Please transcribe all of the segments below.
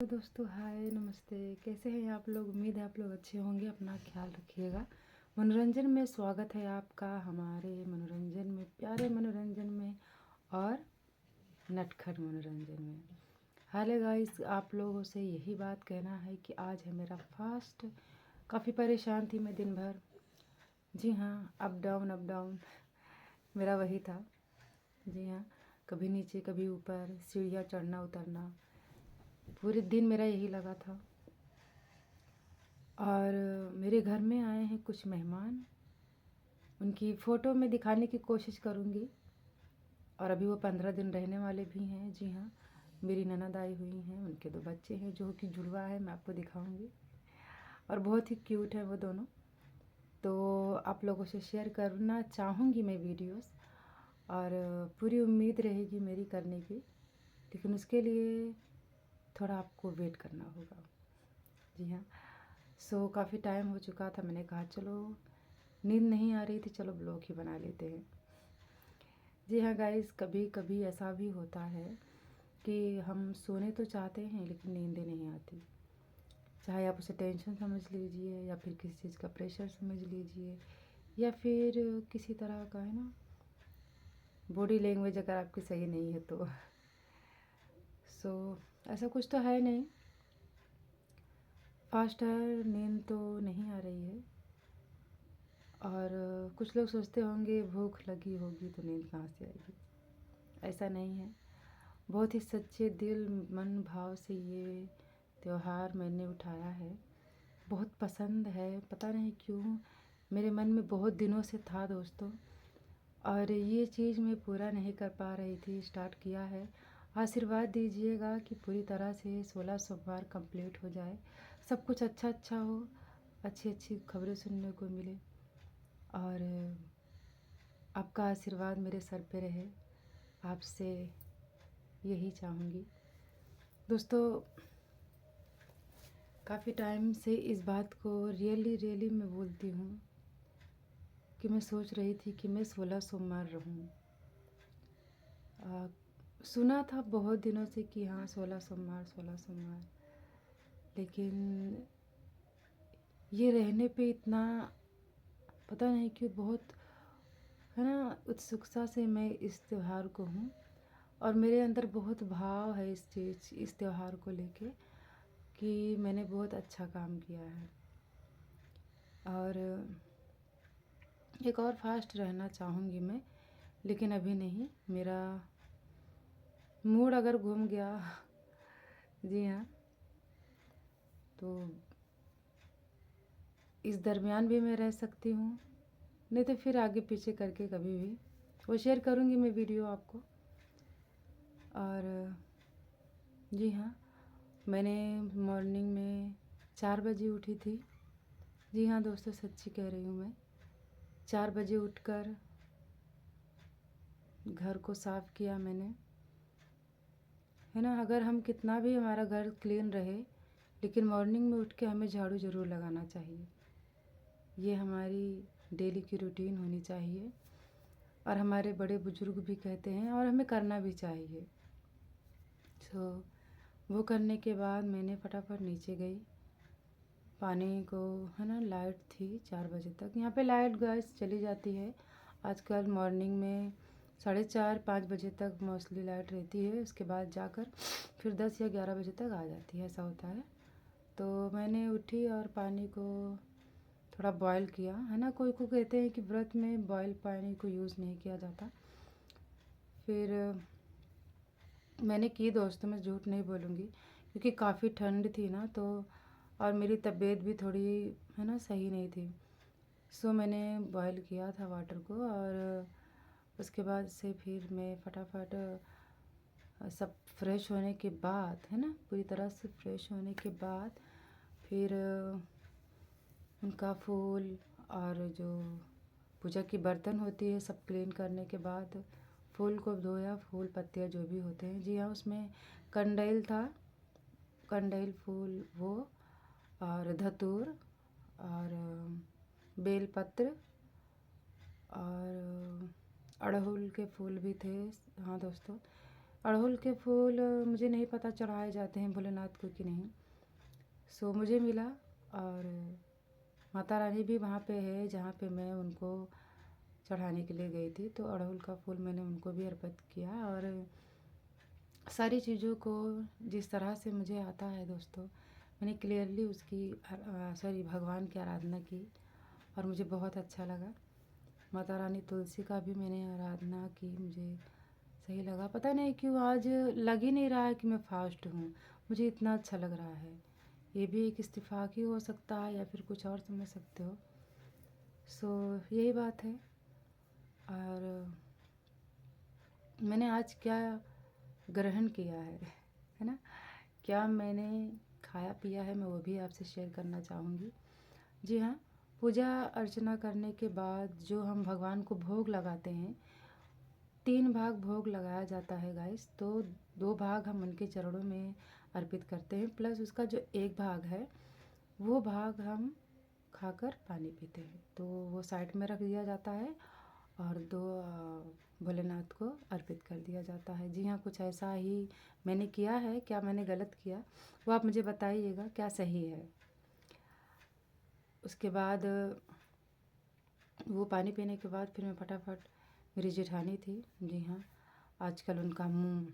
Hello दोस्तों, हाय नमस्ते। कैसे हैं आप लोग? उम्मीद है आप लोग अच्छे होंगे। अपना ख्याल रखिएगा। मनोरंजन में स्वागत है आपका, हमारे मनोरंजन में, प्यारे मनोरंजन में और नटखट मनोरंजन में। हाय गाइस, आप लोगों से यही बात कहना है कि आज है मेरा फास्ट। काफ़ी परेशान थी मैं दिन भर। जी हाँ, अप डाउन मेरा वही था। जी हाँ, कभी नीचे कभी ऊपर, सीढ़ियाँ चढ़ना उतरना, पूरे दिन मेरा यही लगा था। और मेरे घर में आए हैं कुछ मेहमान, उनकी फ़ोटो में दिखाने की कोशिश करूँगी। और अभी वो 15 दिन रहने वाले भी हैं। जी हाँ, मेरी ननद आई हुई हैं, उनके 2 बच्चे हैं जो कि जुड़वा है, मैं आपको दिखाऊँगी। और बहुत ही क्यूट है वो दोनों। तो आप लोगों से शेयर करना चाहूँगी मैं वीडियोस, और पूरी उम्मीद रहेगी मेरी करने की, लेकिन उसके लिए थोड़ा आपको वेट करना होगा। जी हाँ, काफ़ी टाइम हो चुका था, मैंने कहा चलो, नींद नहीं आ रही थी, चलो ब्लॉग ही बना लेते हैं। जी हाँ गाइस, कभी कभी ऐसा भी होता है कि हम सोने तो चाहते हैं लेकिन नींदें नहीं आती। चाहे आप उसे टेंशन समझ लीजिए, या फिर किसी चीज़ का प्रेशर समझ लीजिए, या फिर किसी तरह का, है ना, बॉडी लैंग्वेज अगर आपकी सही नहीं है तो ऐसा कुछ तो है नहीं। फास्ट है, नींद तो नहीं आ रही है। और कुछ लोग सोचते होंगे भूख लगी होगी तो नींद कहाँ से आएगी। ऐसा नहीं है। बहुत ही सच्चे दिल मन भाव से ये त्योहार मैंने उठाया है। बहुत पसंद है, पता नहीं क्यों मेरे मन में बहुत दिनों से था दोस्तों। और ये चीज़ मैं पूरा नहीं कर पा रही थी। स्टार्ट किया है। आशीर्वाद दीजिएगा कि पूरी तरह से 16 सोमवार कंप्लीट हो जाए, सब कुछ अच्छा अच्छा हो, अच्छी अच्छी खबरें सुनने को मिले, और आपका आशीर्वाद मेरे सर पे रहे। आपसे यही चाहूँगी दोस्तों। काफ़ी टाइम से इस बात को रियली मैं बोलती हूँ कि मैं सोच रही थी कि मैं 16 सोमवार रहूँ। सुना था बहुत दिनों से कि हाँ 16 सोमवार 16 सोमवार, लेकिन ये रहने पे इतना पता नहीं क्यों बहुत, है ना, उत्सुकता से मैं इस त्यौहार को हूँ। और मेरे अंदर बहुत भाव है इस त्यौहार को लेके कि मैंने बहुत अच्छा काम किया है। और एक और फास्ट रहना चाहूँगी मैं, लेकिन अभी नहीं। मेरा मूड अगर घूम गया जी हाँ, तो इस दरमियान भी मैं रह सकती हूँ, नहीं तो फिर आगे पीछे करके कभी भी वो शेयर करूँगी मैं वीडियो आपको। और जी हाँ, मैंने मॉर्निंग में 4 बजे उठी थी। जी हाँ दोस्तों, सच्ची कह रही हूँ मैं। 4 बजे उठकर घर को साफ़ किया मैंने, है ना। अगर हम कितना भी हमारा घर क्लीन रहे, लेकिन मॉर्निंग में उठ के हमें झाड़ू ज़रूर लगाना चाहिए। ये हमारी डेली की रूटीन होनी चाहिए, और हमारे बड़े बुजुर्ग भी कहते हैं, और हमें करना भी चाहिए। वो करने के बाद मैंने फटाफट नीचे गई। पानी को, है ना, लाइट थी 4 बजे तक। यहाँ पे लाइट गैस चली जाती है आजकल। मॉर्निंग में 4:30-5 बजे तक मोस्टली लाइट रहती है, उसके बाद जाकर फिर 10 या 11 बजे तक आ जाती है, ऐसा होता है। तो मैंने उठी और पानी को थोड़ा बॉयल किया, है ना। कोई को कहते हैं कि व्रत में बॉयल पानी को यूज़ नहीं किया जाता। फिर मैंने की दोस्तों, मैं झूठ नहीं बोलूँगी, क्योंकि काफ़ी ठंड थी ना, तो और मेरी तबीयत भी थोड़ी, है ना, सही नहीं थी। मैंने बॉयल किया था वाटर को, और उसके बाद से फिर मैं फटाफट सब फ्रेश होने के बाद, है ना, पूरी तरह से फ्रेश होने के बाद फिर उनका फूल और जो पूजा की बर्तन होती है सब क्लीन करने के बाद फूल को धोया, फूल पत्तियाँ जो भी होते हैं। जी हाँ, उसमें कंडैल था, कंडैल फूल वो, और धतूर, और बेलपत्र, और अड़हुल के फूल भी थे। हाँ दोस्तों, अड़हुल के फूल मुझे नहीं पता चढ़ाए जाते हैं भोलेनाथ को कि नहीं। सो मुझे मिला, और माता रानी भी वहाँ पे है जहाँ पे मैं उनको चढ़ाने के लिए गई थी। तो अड़हुल का फूल मैंने उनको भी अर्पित किया, और सारी चीज़ों को जिस तरह से मुझे आता है दोस्तों, मैंने क्लियरली उसकी सॉरी भगवान की आराधना की, और मुझे बहुत अच्छा लगा। माता रानी तुलसी का भी मैंने आराधना की, मुझे सही लगा। पता नहीं क्यों आज लग ही नहीं रहा है कि मैं फास्ट हूँ, मुझे इतना अच्छा लग रहा है। ये भी एक इत्तेफाक ही हो सकता है, या फिर कुछ और समझ सकते हो। सो यही बात है। और मैंने आज क्या ग्रहण किया है ना, क्या मैंने खाया पिया है, मैं वो भी आपसे शेयर करना चाहूँगी। जी हाँ, पूजा अर्चना करने के बाद जो हम भगवान को भोग लगाते हैं, 3 भाग भोग लगाया जाता है गाइस। तो 2 भाग हम उनके चरणों में अर्पित करते हैं, प्लस उसका जो 1 भाग है वो भाग हम खाकर पानी पीते हैं। तो वो साइड में रख दिया जाता है, और 2 भोलेनाथ को अर्पित कर दिया जाता है। जी हाँ, कुछ ऐसा ही मैंने किया है। क्या मैंने गलत किया वो आप मुझे बताइएगा, क्या सही है। उसके बाद वो पानी पीने के बाद फिर मैं फटाफट, मेरी जेठानी थी, जी हाँ, आजकल उनका मुँह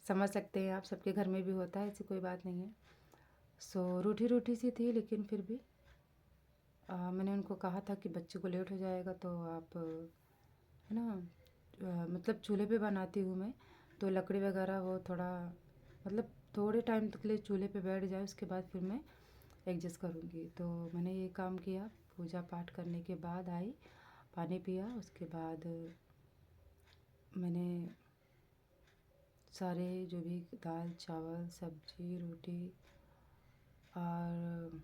समझ सकते हैं आप, सबके घर में भी होता है, ऐसी कोई बात नहीं है। सो रूठी रूठी सी थी, लेकिन फिर भी मैंने उनको कहा था कि बच्चे को लेट हो जाएगा, तो आप है ना, मतलब चूल्हे पे बनाती हूँ मैं, तो लकड़ी वगैरह वो थोड़ा, मतलब थोड़े टाइम तक के लिए चूल्हे पे बैठ जाए, उसके बाद फिर मैं एडजस्ट करूँगी। तो मैंने ये काम किया। पूजा पाठ करने के बाद आई, पानी पिया, उसके बाद मैंने सारे जो भी दाल चावल सब्जी रोटी और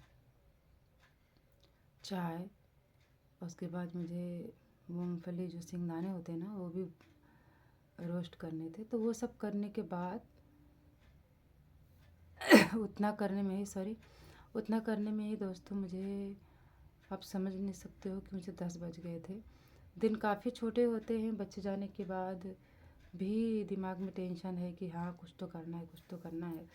चाय, उसके बाद मुझे मूंगफली जो सिंगदाने होते हैं ना, वो भी रोस्ट करने थे। तो वो सब करने के बाद उतना करने में ही दोस्तों, मुझे आप समझ नहीं सकते हो कि मुझे 10 बज गए थे। दिन काफ़ी छोटे होते हैं, बच्चे जाने के बाद भी दिमाग में टेंशन है कि हाँ कुछ तो करना है, कुछ तो करना है।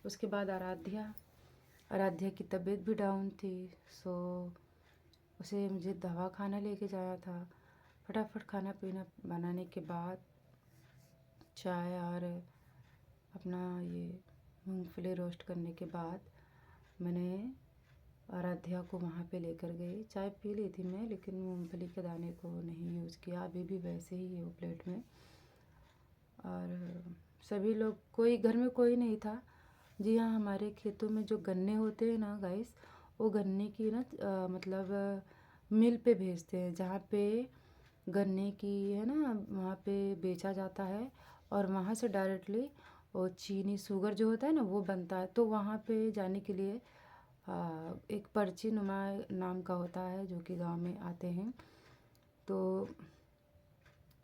उसके बाद आराध्या की तबीयत भी डाउन थी। सो उसे मुझे दवा खाना लेके जाना था। फटाफट खाना पीना बनाने के बाद चाय और अपना ये मूंगफली रोस्ट करने के बाद मैंने आराध्या को वहाँ पे लेकर गई। चाय पी ली थी मैं, लेकिन मूंगफली के दाने को नहीं यूज़ किया, अभी भी वैसे ही है वो प्लेट में। और सभी लोग, कोई घर में कोई नहीं था। जी हाँ, हमारे खेतों में जो गन्ने होते हैं ना गाइस, वो गन्ने की ना मतलब मिल पे भेजते हैं, जहाँ पे गन्ने की है ना, वहाँ पे बेचा जाता है, और वहाँ से डायरेक्टली वो चीनी शुगर जो होता है ना वो बनता है। तो वहाँ पे जाने के लिए एक पर्ची नुमा नाम का होता है, जो कि गांव में आते हैं। तो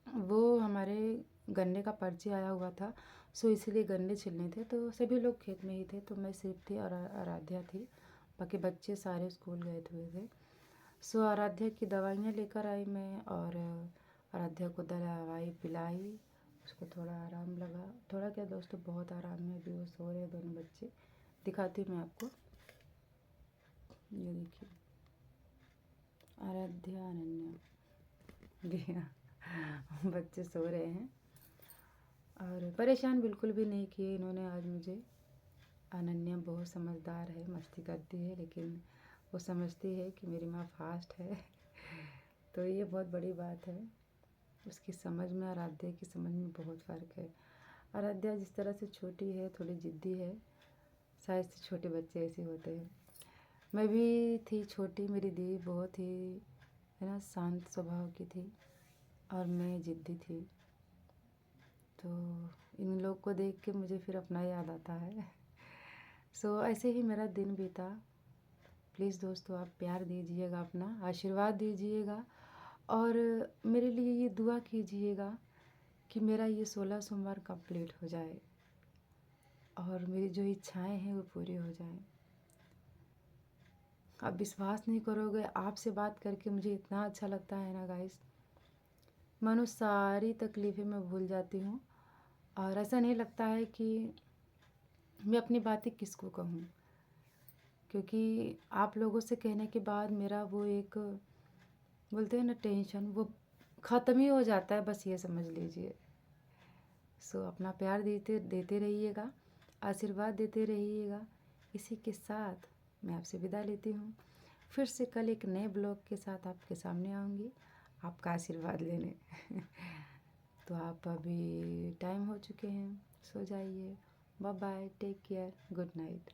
वो हमारे गन्ने का पर्ची आया हुआ था, सो इसीलिए गन्ने छिलने थे। तो सभी लोग खेत में ही थे, तो मैं सिर्फ थी और आराध्या थी, बाकी बच्चे सारे स्कूल गए हुए थे। सो आराध्या की दवाइयाँ लेकर आई मैं, और आराध्या को दवाई पिलाई। उसको थोड़ा आराम लगा, थोड़ा क्या दोस्तों, बहुत आराम में अभी वो सो रहे हैं दोनों बच्चे। दिखाती हूँ मैं आपको, ये देखिए, आराध्या अनन्या, जी हाँ, बच्चे सो रहे हैं। और परेशान बिल्कुल भी नहीं किए इन्होंने आज मुझे। अनन्या बहुत समझदार है, मस्ती करती है, लेकिन वो समझती है कि मेरी माँ फास्ट है। तो ये बहुत बड़ी बात है। उसकी समझ में और आराध्या की समझ में बहुत फ़र्क है। आराध्या जिस तरह से छोटी है, थोड़ी ज़िद्दी है, शायद से छोटे बच्चे ऐसे होते हैं। मैं भी थी छोटी, मेरी दी बहुत ही है ना शांत स्वभाव की थी, और मैं ज़िद्दी थी। तो इन लोग को देख के मुझे फिर अपना याद आता है। सो ऐसे ही मेरा दिन बीता। प्लीज़ दोस्तों, आप प्यार दीजिएगा, अपना आशीर्वाद दीजिएगा, और मेरे लिए ये दुआ कीजिएगा कि मेरा ये 16 सोमवार कंप्लीट हो जाए, और मेरी जो इच्छाएं हैं वो पूरी हो जाएं। आप विश्वास नहीं करोगे, आपसे बात करके मुझे इतना अच्छा लगता है ना गाइस। मानो सारी तकलीफ़ें मैं भूल जाती हूँ और ऐसा नहीं लगता है कि मैं अपनी बातें किसको कहूँ, क्योंकि आप लोगों से कहने के बाद मेरा वो एक बोलते हैं ना टेंशन, वो ख़त्म ही हो जाता है, बस ये समझ लीजिए। सो अपना प्यार देते देते रहिएगा, आशीर्वाद देते रहिएगा। इसी के साथ मैं आपसे विदा लेती हूँ। फिर से कल एक नए ब्लॉग के साथ आपके सामने आऊँगी आपका आशीर्वाद लेने। तो आप अभी टाइम हो चुके हैं, सो जाइए। Bye bye, take care, good night.